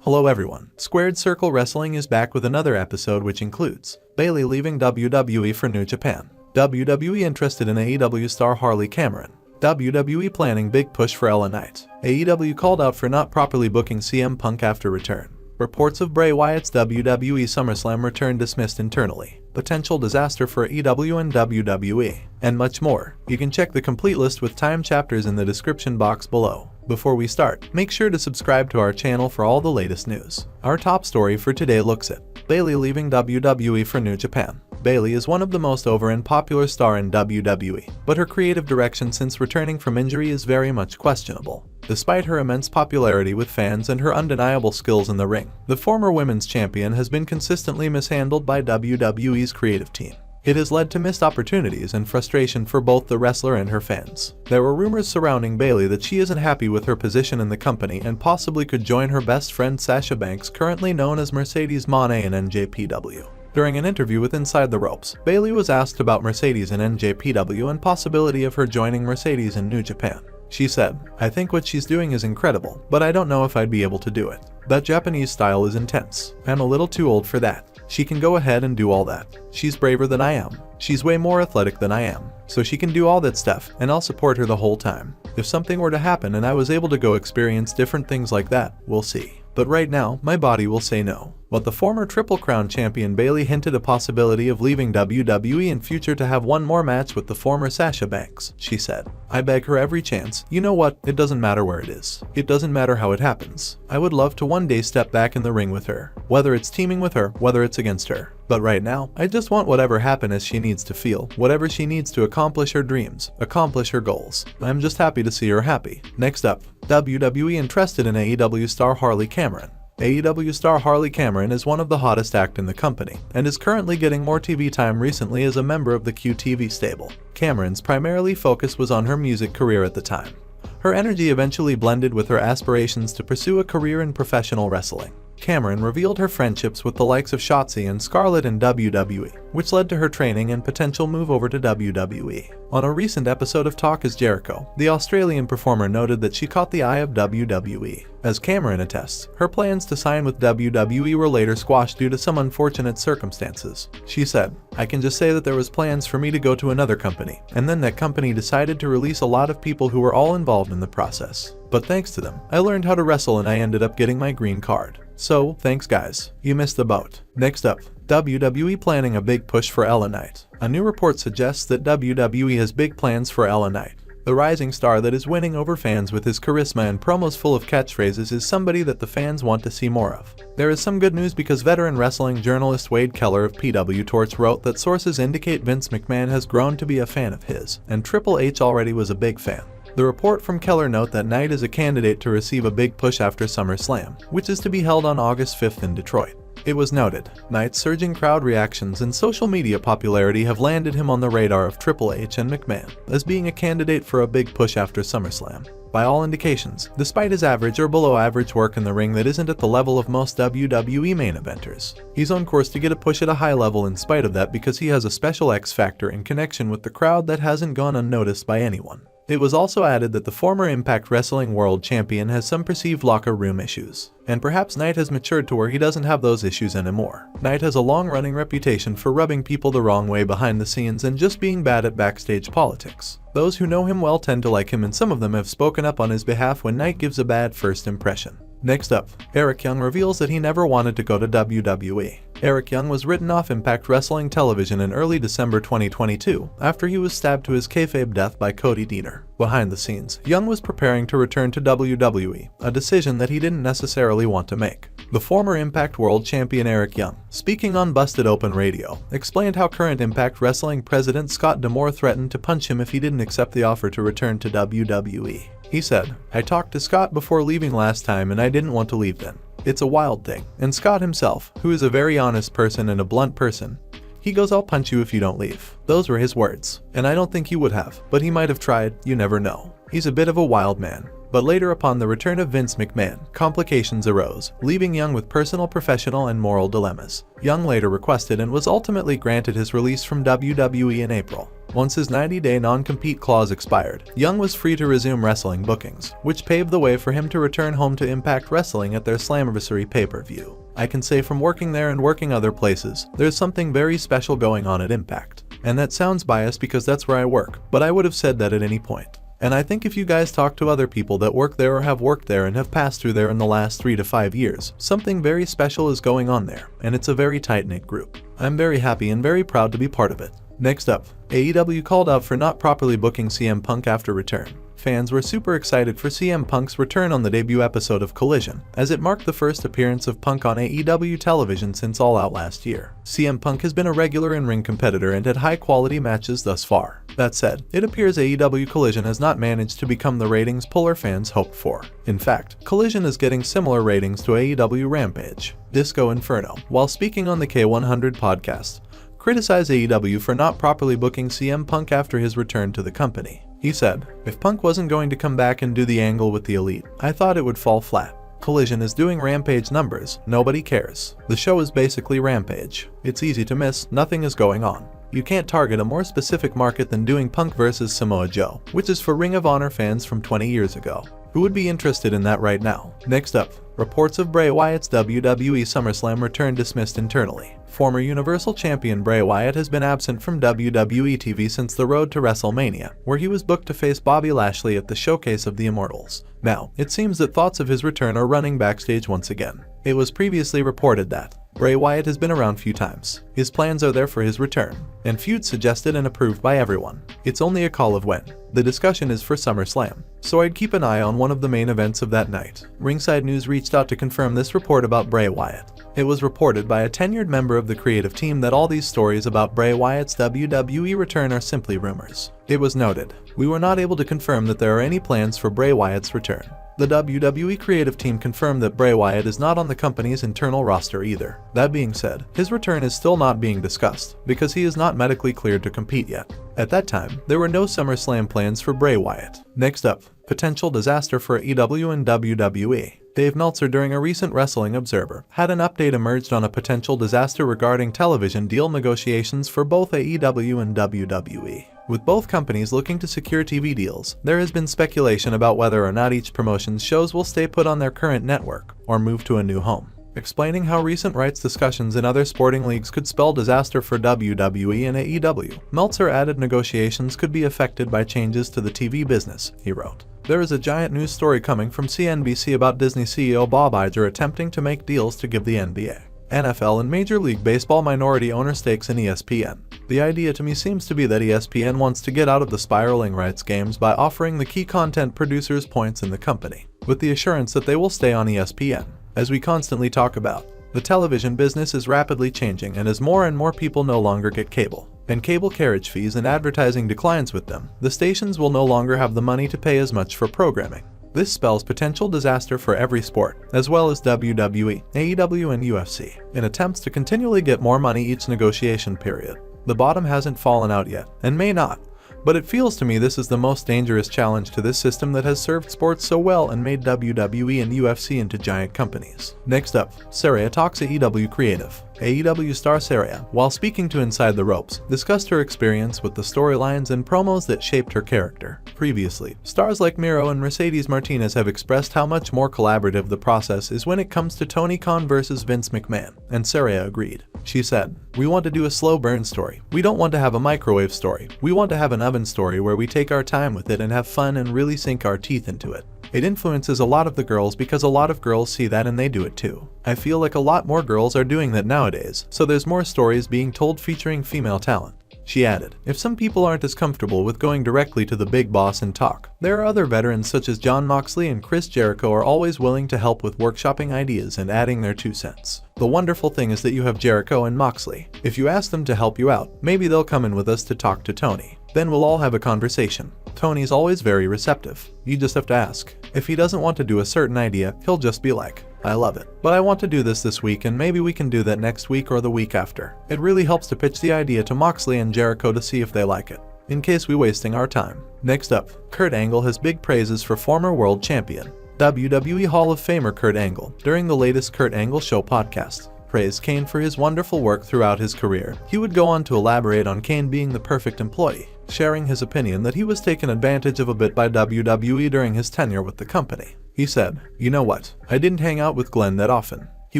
Hello everyone, SquaredCircle Wrestling is back with another episode which includes Bayley leaving WWE for New Japan, WWE interested in AEW star Harley Cameron, WWE planning big push for LA Knight, AEW called out for not properly booking CM Punk after return, reports of Bray Wyatt's WWE SummerSlam return dismissed internally, potential disaster for AEW and WWE, and much more. You can check the complete list with time chapters in the description box below. Before we start, make sure to subscribe to our channel for all the latest news. Our top story for today looks at Bayley leaving WWE for New Japan. Bayley is one of the most over and popular star in WWE, but her creative direction since returning from injury is very much questionable. Despite her immense popularity with fans and her undeniable skills in the ring, the former women's champion has been consistently mishandled by WWE's creative team. It has led to missed opportunities and frustration for both the wrestler and her fans. There were rumors surrounding Bayley that she isn't happy with her position in the company and possibly could join her best friend Sasha Banks, currently known as Mercedes Moné in NJPW. During an interview with Inside the Ropes, Bayley was asked about Mercedes in NJPW and possibility of her joining Mercedes in New Japan. She said, "I think what she's doing is incredible, but I don't know if I'd be able to do it. That Japanese style is intense. I'm a little too old for that. She can go ahead and do all that. She's braver than I am. She's way more athletic than I am. So she can do all that stuff, and I'll support her the whole time. If something were to happen and I was able to go experience different things like that, we'll see. But right now, my body will say no." But the former Triple Crown champion Bayley hinted a possibility of leaving WWE in future to have one more match with the former Sasha Banks. She said, "I beg her every chance. You know what? It doesn't matter where it is. It doesn't matter how it happens. I would love to one day step back in the ring with her. Whether it's teaming with her, whether it's against her. But right now, I just want whatever happiness she needs to feel, whatever she needs to accomplish her dreams, accomplish her goals. I'm just happy to see her happy." Next up, WWE interested in AEW star Harley Cameron. AEW star Harley Cameron is one of the hottest act in the company, and is currently getting more TV time recently as a member of the QTV stable. Cameron's primarily focus was on her music career at the time. Her energy eventually blended with her aspirations to pursue a career in professional wrestling. Cameron revealed her friendships with the likes of Shotzi and Scarlett in WWE, which led to her training and potential move over to WWE. On a recent episode of Talk is Jericho, the Australian performer noted that she caught the eye of WWE. As Cameron attests, her plans to sign with WWE were later squashed due to some unfortunate circumstances. She said, "I can just say that there was plans for me to go to another company, and then that company decided to release a lot of people who were all involved in the process. But thanks to them, I learned how to wrestle and I ended up getting my green card. So, thanks guys. You missed the boat." Next up, WWE planning a big push for LA Knight. A new report suggests that WWE has big plans for LA Knight. The rising star that is winning over fans with his charisma and promos full of catchphrases is somebody that the fans want to see more of. There is some good news because veteran wrestling journalist Wade Keller of PW Torch wrote that sources indicate Vince McMahon has grown to be a fan of his, and Triple H already was a big fan. The report from Keller note that Knight is a candidate to receive a big push after SummerSlam, which is to be held on August 5th in Detroit. It was noted, Knight's surging crowd reactions and social media popularity have landed him on the radar of Triple H and McMahon as being a candidate for a big push after SummerSlam. By all indications, despite his average or below average work in the ring that isn't at the level of most WWE main eventers, he's on course to get a push at a high level in spite of that because he has a special X factor in connection with the crowd that hasn't gone unnoticed by anyone. It was also added that the former Impact Wrestling World Champion has some perceived locker room issues, and perhaps Knight has matured to where he doesn't have those issues anymore. Knight has a long-running reputation for rubbing people the wrong way behind the scenes and just being bad at backstage politics. Those who know him well tend to like him, and some of them have spoken up on his behalf when Knight gives a bad first impression. Next up, Eric Young reveals that he never wanted to go to WWE. Eric Young was written off Impact Wrestling television in early December 2022 after he was stabbed to his kayfabe death by Cody Deaner. Behind the scenes, Young was preparing to return to WWE, a decision that he didn't necessarily want to make. The former Impact World Champion Eric Young, speaking on Busted Open Radio, explained how current Impact Wrestling president Scott D'Amore threatened to punch him if he didn't accept the offer to return to WWE. He said, "I talked to Scott before leaving last time and I didn't want to leave then. It's a wild thing." And Scott himself, who is a very honest person and a blunt person, he goes, "I'll punch you if you don't leave." Those were his words. And I don't think he would have, but he might have tried, you never know. He's a bit of a wild man. But later, upon the return of Vince McMahon, complications arose, leaving Young with personal, professional, and moral dilemmas. Young later requested and was ultimately granted his release from WWE in April. Once his 90-day non-compete clause expired, Young was free to resume wrestling bookings, which paved the way for him to return home to Impact Wrestling at their Slammiversary pay-per-view. I can say from working there and working other places, there's something very special going on at Impact. And that sounds biased because that's where I work, but I would have said that at any point. And I think if you guys talk to other people that work there or have worked there and have passed through there in the last 3 to 5 years, something very special is going on there, and it's a very tight-knit group. I'm very happy and very proud to be part of it. Next up, AEW called out for not properly booking CM Punk after return. Fans were super excited for CM Punk's return on the debut episode of Collision, as it marked the first appearance of Punk on AEW television since All Out last year. CM Punk has been a regular in-ring competitor and had high-quality matches thus far. That said, it appears AEW Collision has not managed to become the ratings puller fans hoped for. In fact, Collision is getting similar ratings to AEW Rampage. Disco Inferno, while speaking on the K100 podcast, criticized AEW for not properly booking CM Punk after his return to the company. He said, "If Punk wasn't going to come back and do the angle with the Elite, I thought it would fall flat. Collision is doing Rampage numbers, nobody cares. The show is basically Rampage. It's easy to miss, nothing is going on. You can't target a more specific market than doing Punk vs Samoa Joe, which is for Ring of Honor fans from 20 years ago. Who would be interested in that right now?" Next up, reports of Bray Wyatt's WWE SummerSlam return dismissed internally. Former Universal Champion Bray Wyatt has been absent from WWE TV since the road to WrestleMania, where he was booked to face Bobby Lashley at the Showcase of the Immortals. Now, it seems that thoughts of his return are running backstage once again. It was previously reported that Bray Wyatt has been around few times. His plans are there for his return, and feuds suggested and approved by everyone. It's only a call of when. The discussion is for SummerSlam, so I'd keep an eye on one of the main events of that night. Ringside News reached out to confirm this report about Bray Wyatt. It was reported by a tenured member of the creative team that all these stories about Bray Wyatt's WWE return are simply rumors. It was noted, "We were not able to confirm that there are any plans for Bray Wyatt's return." The WWE creative team confirmed that Bray Wyatt is not on the company's internal roster either. That being said, his return is still not being discussed, because he is not medically cleared to compete yet. At that time, there were no SummerSlam plans for Bray Wyatt. Next up, potential disaster for AEW and WWE. Dave Meltzer, during a recent Wrestling Observer, had an update emerged on a potential disaster regarding television deal negotiations for both AEW and WWE. With both companies looking to secure TV deals, there has been speculation about whether or not each promotion's shows will stay put on their current network or move to a new home. Explaining how recent rights discussions in other sporting leagues could spell disaster for WWE and AEW, Meltzer added negotiations could be affected by changes to the TV business, he wrote. There is a giant news story coming from CNBC about Disney CEO Bob Iger attempting to make deals to give the NBA, NFL, and Major League Baseball minority owner stakes in ESPN. The idea to me seems to be that ESPN wants to get out of the spiraling rights games by offering the key content producers points in the company, with the assurance that they will stay on ESPN. As we constantly talk about, the television business is rapidly changing, and as more and more people no longer get cable, and cable carriage fees and advertising declines with them, the stations will no longer have the money to pay as much for programming. This spells potential disaster for every sport, as well as WWE, AEW, and UFC, in attempts to continually get more money each negotiation period. The bottom hasn't fallen out yet, and may not, but it feels to me this is the most dangerous challenge to this system that has served sports so well and made WWE and UFC into giant companies. Next up, Saraya talks AEW creative. AEW star Saraya, while speaking to Inside the Ropes, discussed her experience with the storylines and promos that shaped her character. Previously, stars like Miro and Mercedes Martinez have expressed how much more collaborative the process is when it comes to Tony Khan versus Vince McMahon, and Saraya agreed. She said, "We want to do a slow burn story. We don't want to have a microwave story. We want to have an oven story where we take our time with it and have fun and really sink our teeth into it. It influences a lot of the girls because a lot of girls see that and they do it too. I feel like a lot more girls are doing that nowadays, so there's more stories being told featuring female talent." She added, "If some people aren't as comfortable with going directly to the big boss and talk, there are other veterans such as Jon Moxley and Chris Jericho are always willing to help with workshopping ideas and adding their 2 cents. The wonderful thing is that you have Jericho and Moxley. If you ask them to help you out, maybe they'll come in with us to talk to Tony. Then we'll all have a conversation. Tony's always very receptive. You just have to ask. If he doesn't want to do a certain idea, he'll just be like, 'I love it, but I want to do this week and maybe we can do that next week or the week after.' It really helps to pitch the idea to Moxley and Jericho to see if they like it. in case we wasting our time. Next up, Kurt Angle has big praises for former world champion, WWE Hall of Famer Kurt Angle, during the latest Kurt Angle Show podcast. Praised Kane for his wonderful work throughout his career. He would go on to elaborate on Kane being the perfect employee, sharing his opinion that he was taken advantage of a bit by WWE during his tenure with the company. He said, "You know what? I didn't hang out with Glenn that often. He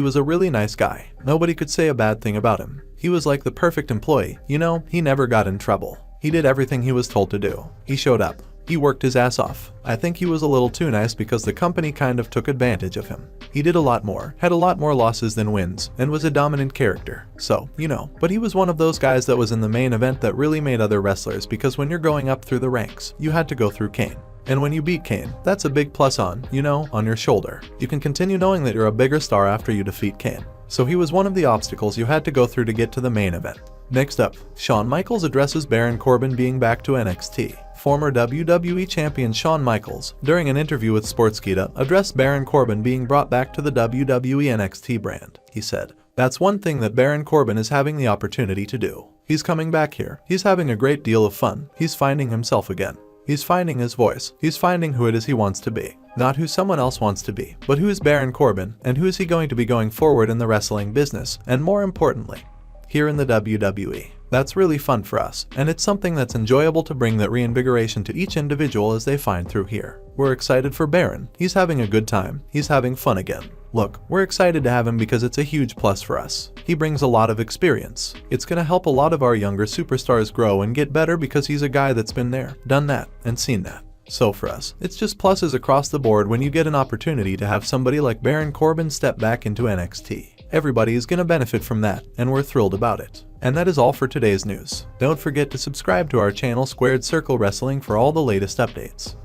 was a really nice guy. Nobody could say a bad thing about him. He was like the perfect employee. You know, he never got in trouble. He did everything he was told to do. He showed up. He worked his ass off. I think he was a little too nice because the company kind of took advantage of him. He did a lot more, had a lot more losses than wins, and was a dominant character. So, you know, but he was one of those guys that was in the main event that really made other wrestlers, because when you're going up through the ranks, you had to go through Kane. And when you beat Kane, that's a big plus on your shoulder. You can continue knowing that you're a bigger star after you defeat Kane. So he was one of the obstacles you had to go through to get to the main event." Next up, Shawn Michaels addresses Baron Corbin being back to NXT. Former WWE Champion Shawn Michaels, during an interview with Sportskeeda, addressed Baron Corbin being brought back to the WWE NXT brand. He said, "That's one thing that Baron Corbin is having the opportunity to do. He's coming back here. He's having a great deal of fun. He's finding himself again. He's finding his voice. He's finding who it is he wants to be. Not who someone else wants to be, but who is Baron Corbin, and who is he going to be going forward in the wrestling business, and more importantly, here in the WWE. That's really fun for us, and it's something that's enjoyable to bring that reinvigoration to each individual as they find through here. We're excited for Baron. He's having a good time. He's having fun again. Look, we're excited to have him because it's a huge plus for us. He brings a lot of experience. It's gonna help a lot of our younger superstars grow and get better because he's a guy that's been there, done that, and seen that. So for us, it's just pluses across the board when you get an opportunity to have somebody like Baron Corbin step back into NXT. Everybody is going to benefit from that, and we're thrilled about it. And that is all for today's news. Don't forget to subscribe to our channel SquaredCircle Wrestling for all the latest updates.